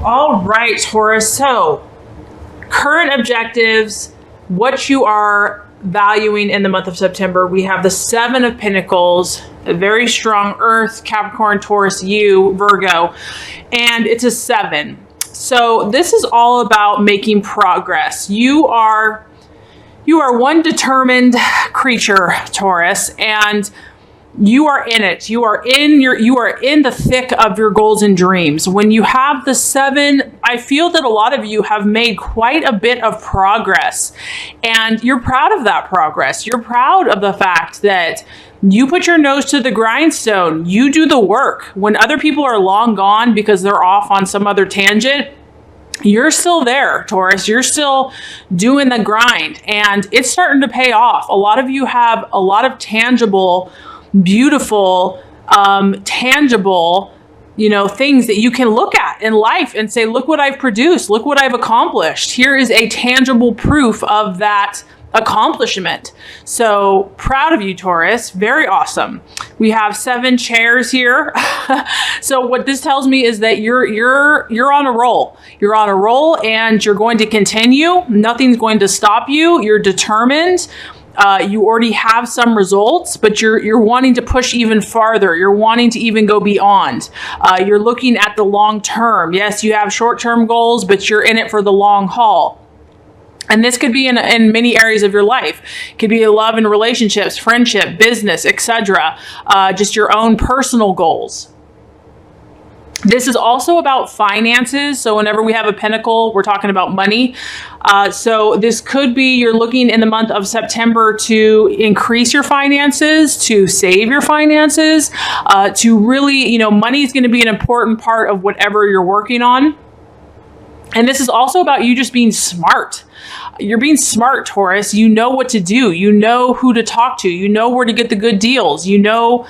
All right, Taurus. So, current objectives, what you are valuing in the month of September. We have the Seven of Pentacles, a very strong Earth, Capricorn, Taurus, you, Virgo, and it's a 7. So this is all about making progress. You are one determined creature, Taurus, and you are in it. You are in the thick of your goals and dreams. When you have the 7, I feel that a lot of you have made quite a bit of progress, and you're proud of that progress. You're proud of the fact that you put your nose to the grindstone. You do the work. When other people are long gone because they're off on some other tangent, you're still there, Taurus. You're still doing the grind, and it's starting to pay off. A lot of you have a lot of tangible, beautiful, tangible, things that you can look at in life and say, look what I've produced. Look what I've accomplished. Here is a tangible proof of that accomplishment. So proud of you, Taurus. Very awesome. We have 7 chairs here. So what this tells me is that you're on a roll. You're on a roll and you're going to continue. Nothing's going to stop you. You're determined. You already have some results, but you're wanting to push even farther. You're wanting to even go beyond. You're looking at the long term. Yes, you have short-term goals, but you're in it for the long haul. And this could be in many areas of your life. It could be love and relationships, friendship, business, etc. Just your own personal goals. This is also about finances. So whenever we have a pentacle, we're talking about money. So this could be you're looking in the month of September to increase your finances, to save your finances, to really, money is going to be an important part of whatever you're working on. And this is also about you just being smart. You're being smart, Taurus. You know what to do. You know who to talk to. You know where to get the good deals. You know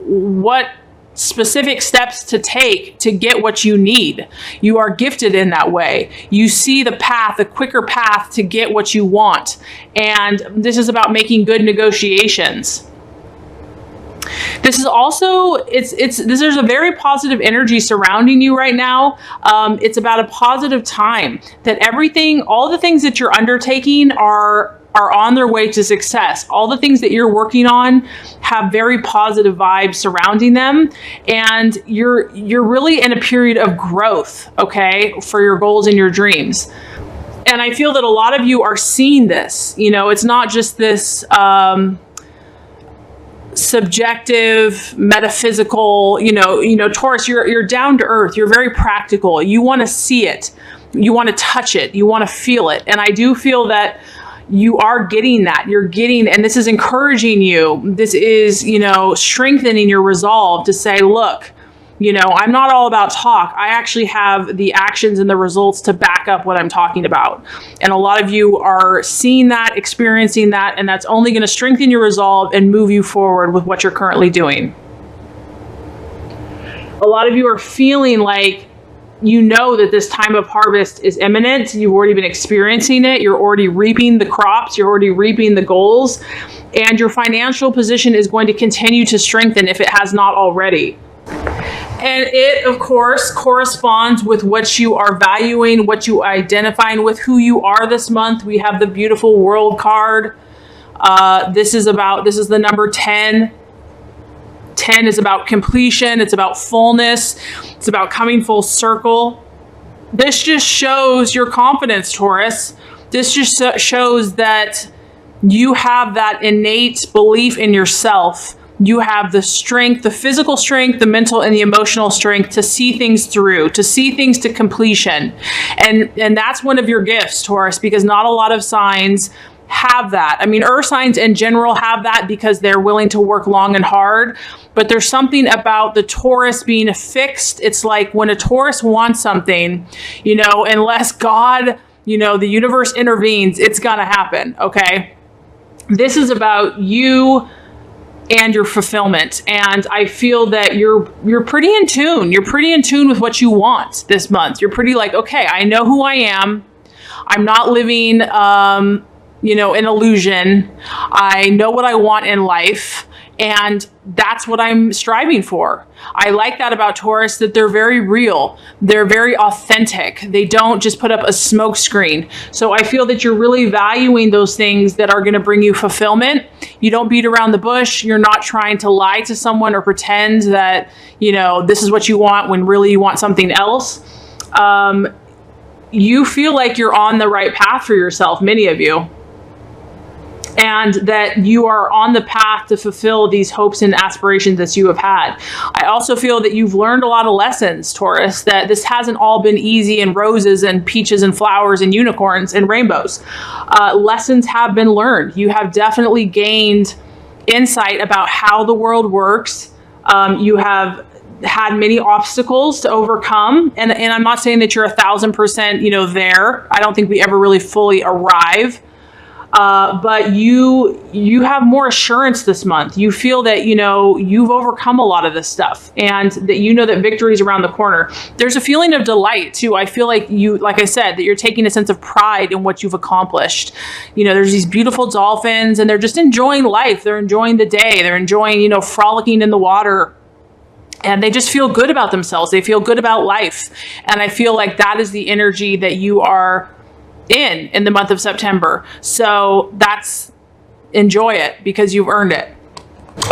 what specific steps to take to get what you need. You are gifted in that way. You see the path, the quicker path to get what you want. And this is about making good negotiations. This is also, there's a very positive energy surrounding you right now. It's about a positive time that all the things that you're undertaking are on their way to success. All the things that you're working on have very positive vibes surrounding them. And you're really in a period of growth, okay, for your goals and your dreams. And I feel that a lot of you are seeing this. It's not just this, subjective, metaphysical, Taurus, you're down to earth. You're very practical. You want to see it. You want to touch it. You want to feel it. And I do feel that you are getting that. And this is encouraging you. This is, strengthening your resolve to say, look, I'm not all about talk. I actually have the actions and the results to back up what I'm talking about. And a lot of you are seeing that, experiencing that, and that's only going to strengthen your resolve and move you forward with what you're currently doing. A lot of you are feeling like that this time of harvest is imminent. You've already been experiencing it. You're already reaping the crops. You're already reaping the goals. And your financial position is going to continue to strengthen if it has not already. And it, of course, corresponds with what you are valuing, what you are identifying with, who you are this month. We have the beautiful World card. This is the number 10. 10 is about completion. It's about fullness. It's about coming full circle. This just shows your confidence, Taurus. This just shows that you have that innate belief in yourself. You have the strength, the physical strength, the mental and the emotional strength to see things through, to see things to completion. And that's one of your gifts, Taurus, because not a lot of signs have that. I mean, earth signs in general have that because they're willing to work long and hard. But there's something about the Taurus being fixed. It's like when a Taurus wants something, unless God, the universe intervenes, it's going to happen. Okay. This is about you and your fulfillment. And I feel that you're pretty in tune. You're pretty in tune with what you want this month. You're pretty like, okay, I know who I am. I'm not living, an illusion. I know what I want in life. And that's what I'm striving for. I like that about Taurus, that they're very real. They're very authentic. They don't just put up a smoke screen. So I feel that you're really valuing those things that are going to bring you fulfillment. You don't beat around the bush. You're not trying to lie to someone or pretend that, this is what you want when really you want something else. You feel like you're on the right path for yourself, many of you. And that you are on the path to fulfill these hopes and aspirations that you have had. I also feel that you've learned a lot of lessons, Taurus, that this hasn't all been easy and roses and peaches and flowers and unicorns and rainbows. Lessons have been learned. You have definitely gained insight about how the world works. You have had many obstacles to overcome. And I'm not saying that you're 1,000%, there. I don't think we ever really fully arrive. But you have more assurance this month. You feel that, you've overcome a lot of this stuff, and that that victory is around the corner. There's a feeling of delight too. I feel like like I said, that you're taking a sense of pride in what you've accomplished. There's these beautiful dolphins, and they're just enjoying life. They're enjoying the day. They're enjoying, frolicking in the water. And they just feel good about themselves. They feel good about life. And I feel like that is the energy that you are in the month of September. So enjoy it, because you've earned it.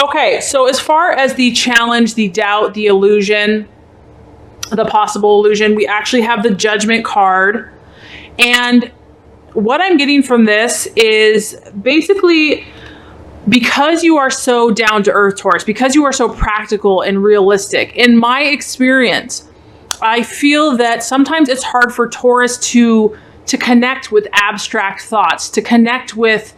Okay, so as far as the challenge, the doubt, the illusion, the possible illusion, we actually have the Judgment card. And what I'm getting from this is basically, because you are so down to earth, Taurus, because you are so practical and realistic, in my experience, I feel that sometimes it's hard for Taurus to connect with abstract thoughts, to connect with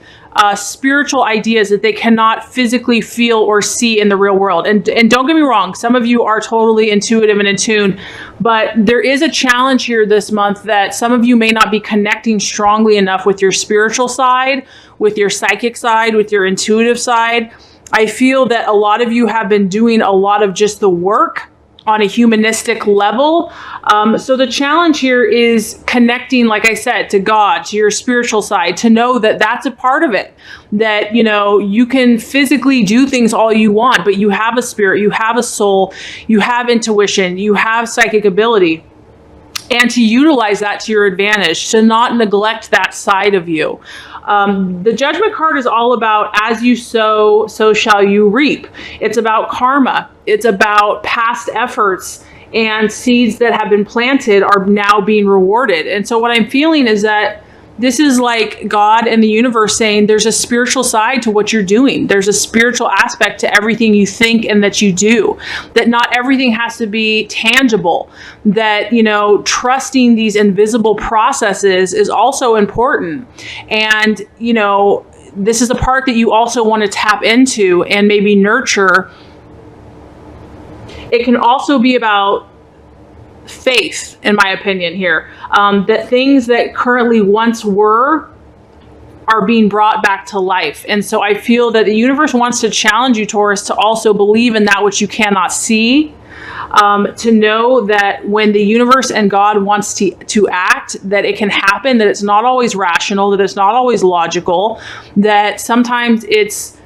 spiritual ideas that they cannot physically feel or see in the real world. And don't get me wrong, some of you are totally intuitive and in tune, but there is a challenge here this month that some of you may not be connecting strongly enough with your spiritual side, with your psychic side, with your intuitive side. I feel that a lot of you have been doing a lot of just the work on a humanistic level. So the challenge here is connecting, like I said, to God, to your spiritual side, to know that that's a part of it, that, you can physically do things all you want, but you have a spirit, you have a soul, you have intuition, you have psychic ability. And to utilize that to your advantage, to not neglect that side of you. The Judgment card is all about, as you sow, so shall you reap. It's about karma. It's about past efforts, and seeds that have been planted are now being rewarded. And so what I'm feeling is that this is like God and the universe saying there's a spiritual side to what you're doing. There's a spiritual aspect to everything you think and that you do, that not everything has to be tangible, that, trusting these invisible processes is also important. And, this is a part that you also want to tap into and maybe nurture. It can also be about faith, in my opinion here, that things that currently once were are being brought back to life. And so I feel that the universe wants to challenge you, Taurus, to also believe in that which you cannot see, to know that when the universe and God wants to act, that it can happen, that it's not always rational, that it's not always logical, that sometimes it's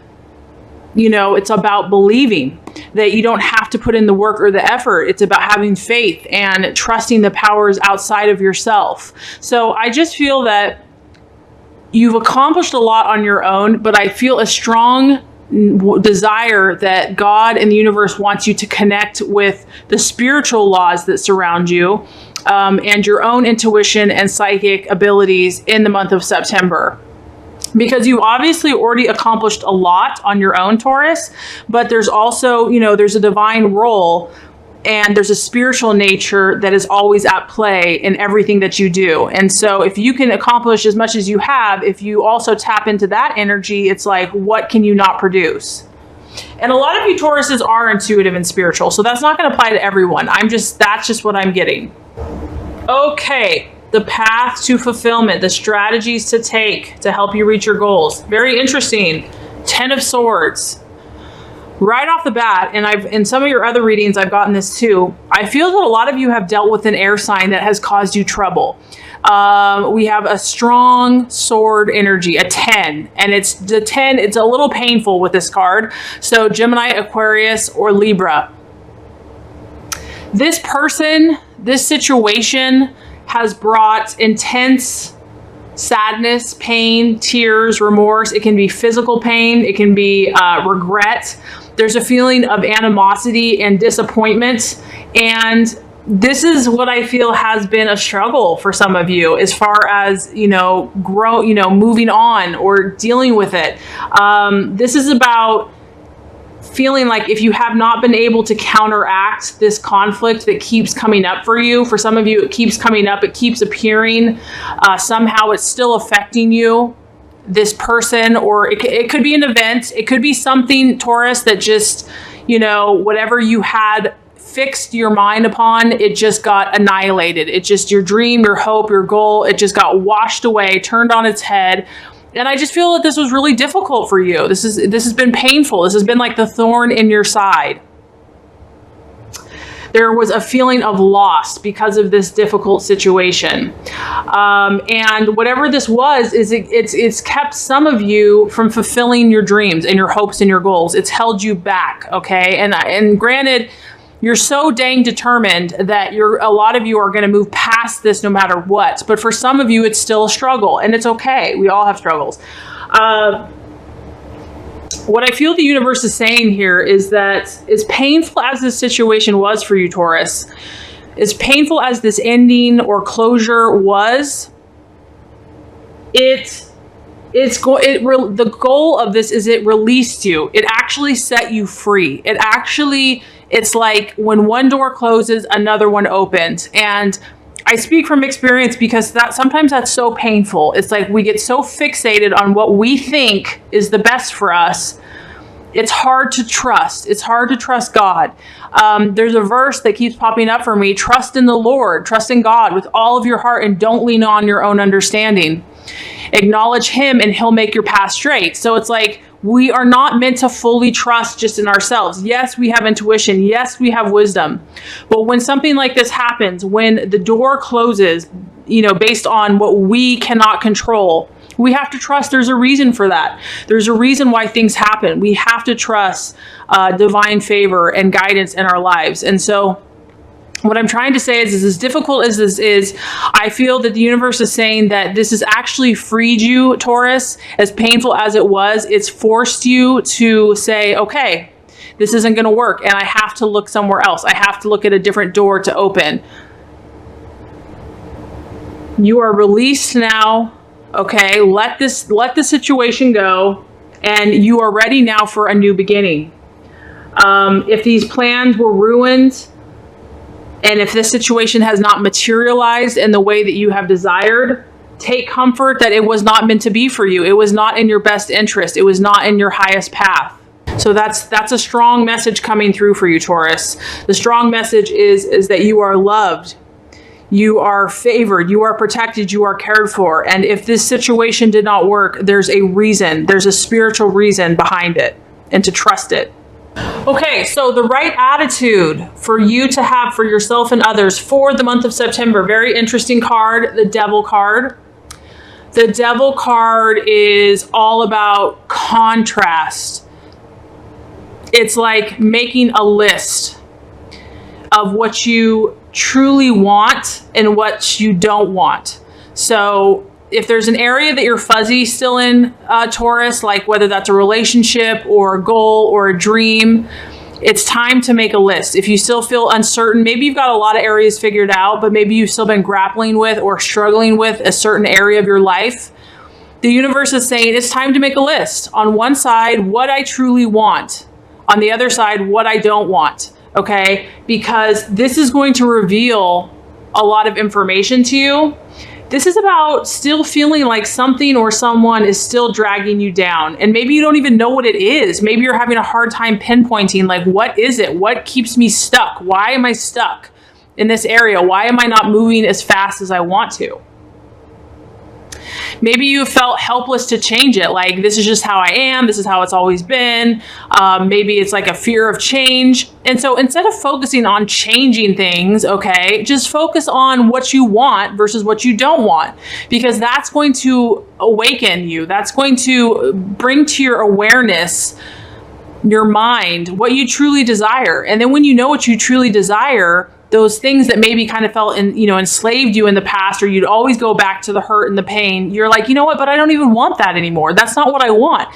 about believing, that you don't have to put in the work or the effort. It's about having faith and trusting the powers outside of yourself. So I just feel that you've accomplished a lot on your own, but I feel a strong desire that God and the universe wants you to connect with the spiritual laws that surround you, and your own intuition and psychic abilities in the month of September. Because you've obviously already accomplished a lot on your own, Taurus, but there's also, there's a divine role and there's a spiritual nature that is always at play in everything that you do. And so if you can accomplish as much as you have, if you also tap into that energy, it's like, what can you not produce? And a lot of you Tauruses are intuitive and spiritual, so that's not going to apply to everyone. That's just what I'm getting. Okay. The path to fulfillment, the strategies to take to help you reach your goals. Very interesting. 10 of Swords. Right off the bat, and in some of your other readings, I've gotten this too. I feel that a lot of you have dealt with an air sign that has caused you trouble. We have a strong sword energy, a 10, and it's the 10. It's a little painful with this card. So Gemini, Aquarius, or Libra. This person, this situation has brought intense sadness, pain, tears, remorse. It can be physical pain. It can be regret. There's a feeling of animosity and disappointment. And this is what I feel has been a struggle for some of you as far as, moving on or dealing with it. This is about feeling like if you have not been able to counteract this conflict that keeps coming up for you, for some of you, it keeps coming up, it keeps appearing, somehow it's still affecting you, this person, or it could be an event, it could be something, Taurus, that just, whatever you had fixed your mind upon, it just got annihilated. It just, your dream, your hope, your goal, it just got washed away, turned on its head. And I just feel that this was really difficult for you. This has been painful. This has been like the thorn in your side. There was a feeling of loss because of this difficult situation. And whatever this was, it's kept some of you from fulfilling your dreams and your hopes and your goals. It's held you back, okay? And granted, you're so dang determined that a lot of you are going to move past this no matter what. But for some of you, it's still a struggle, and it's okay. We all have struggles. What I feel the universe is saying here is that as painful as this situation was for you, Taurus, as painful as this ending or closure was, the goal of this is it released you. It actually set you free. It's like when one door closes, another one opens. And I speak from experience because sometimes that's so painful. It's like we get so fixated on what we think is the best for us. It's hard to trust. It's hard to trust God. There's a verse that keeps popping up for me. Trust in the Lord, trust in God with all of your heart, and don't lean on your own understanding. Acknowledge him and he'll make your path straight. So it's like, we are not meant to fully trust just in ourselves. Yes, we have intuition. Yes, we have wisdom. But when something like this happens, when the door closes, based on what we cannot control, we have to trust there's a reason for that. There's a reason why things happen. We have to trust divine favor and guidance in our lives. And so what I'm trying to say is as difficult as this is, I feel that the universe is saying that this has actually freed you, Taurus. As painful as it was, it's forced you to say, okay, this isn't going to work, and I have to look somewhere else. I have to look at a different door to open. You are released now, okay? Let the situation go, and you are ready now for a new beginning. If these plans were ruined, and if this situation has not materialized in the way that you have desired, take comfort that it was not meant to be for you. It was not in your best interest. It was not in your highest path. So that's a strong message coming through for you, Taurus. The strong message is that you are loved. You are favored. You are protected. You are cared for. And if this situation did not work, there's a reason. There's a spiritual reason behind it, and to trust it. Okay, so the right attitude for you to have for yourself and others for the month of September. Very interesting card, the Devil card. The Devil card is all about contrast. It's like making a list of what you truly want and what you don't want. So if there's an area that you're fuzzy still in, Taurus, like whether that's a relationship or a goal or a dream, it's time to make a list. If you still feel uncertain, maybe you've got a lot of areas figured out, but maybe you've still been grappling with or struggling with a certain area of your life. The universe is saying it's time to make a list. On one side, what I truly want. On the other side, what I don't want. Okay? Because this is going to reveal a lot of information to you. This is about still feeling like something or someone is still dragging you down. And maybe you don't even know what it is. Maybe you're having a hard time pinpointing, like, what is it? What keeps me stuck? Why am I stuck in this area? Why am I not moving as fast as I want to? Maybe you felt helpless to change it. Like, this is just how I am. This is how it's always been. Maybe it's like a fear of change. And so instead of focusing on changing things, okay, just focus on what you want versus what you don't want, because that's going to awaken you. That's going to bring to your awareness, your mind, what you truly desire. And then when you know what you truly desire, those things that maybe kind of felt enslaved you in the past, or you'd always go back to the hurt and the pain, you're like, you know what, but I don't even want that anymore. That's not what I want.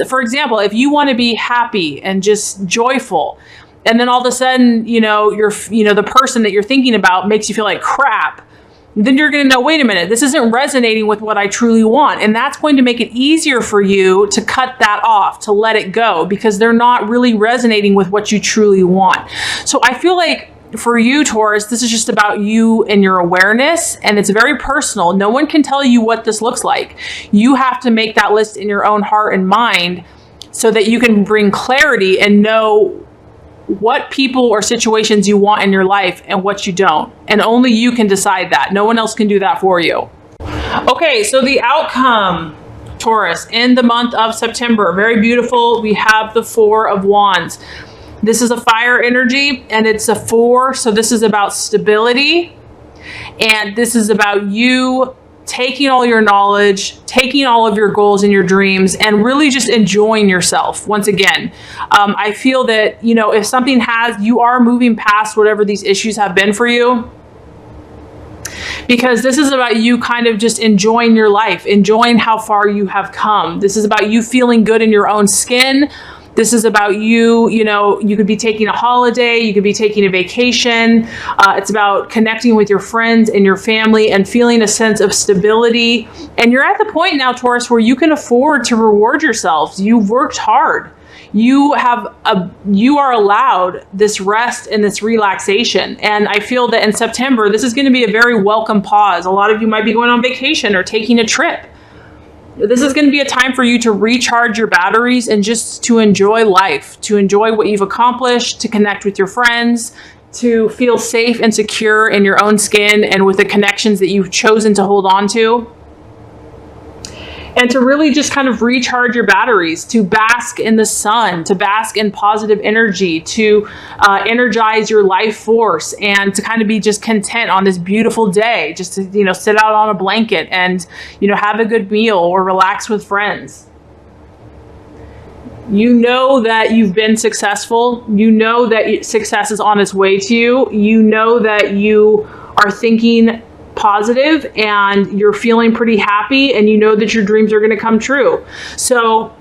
For example, if you want to be happy and just joyful, and then all of a sudden, the person that you're thinking about makes you feel like crap, then you're going to know, wait a minute, this isn't resonating with what I truly want. And that's going to make it easier for you to cut that off, to let it go, because they're not really resonating with what you truly want. So I feel like for you, Taurus, this is just about you and your awareness, and it's very personal. No one can tell you what this looks like. You have to make that list in your own heart and mind so that you can bring clarity and know what people or situations you want in your life and what you don't. And only you can decide that. No one else can do that for you. Okay, so the outcome, Taurus, in the month of September, very beautiful. We have the Four of Wands. This is a fire energy, and it's a 4. So this is about stability. And this is about you taking all your knowledge, taking all of your goals and your dreams, and really just enjoying yourself. Once again, I feel that, if something you are moving past whatever these issues have been for you, because this is about you kind of just enjoying your life, enjoying how far you have come. This is about you feeling good in your own skin. This is about you, you could be taking a holiday, you could be taking a vacation. It's about connecting with your friends and your family and feeling a sense of stability. And you're at the point now, Taurus, where you can afford to reward yourselves. You've worked hard. You are allowed this rest and this relaxation. And I feel that in September, this is going to be a very welcome pause. A lot of you might be going on vacation or taking a trip. This is going to be a time for you to recharge your batteries and just to enjoy life, to enjoy what you've accomplished, to connect with your friends, to feel safe and secure in your own skin and with the connections that you've chosen to hold on to. And to really just kind of recharge your batteries, to bask in the sun, to bask in positive energy, to energize your life force, and to kind of be just content on this beautiful day, just to, sit out on a blanket and, have a good meal or relax with friends. You know that you've been successful. You know that success is on its way to you. You know that you are thinking positive and you're feeling pretty happy, and you know that your dreams are going to come true. So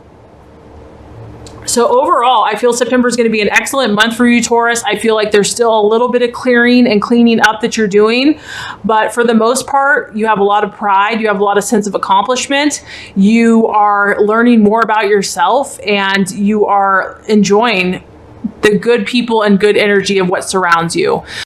overall, I feel September is going to be an excellent month for you, Taurus. I feel like there's still a little bit of clearing and cleaning up that you're doing, but for the most part, you have a lot of pride. You have a lot of sense of accomplishment. You are learning more about yourself, and you are enjoying the good people and good energy of what surrounds you.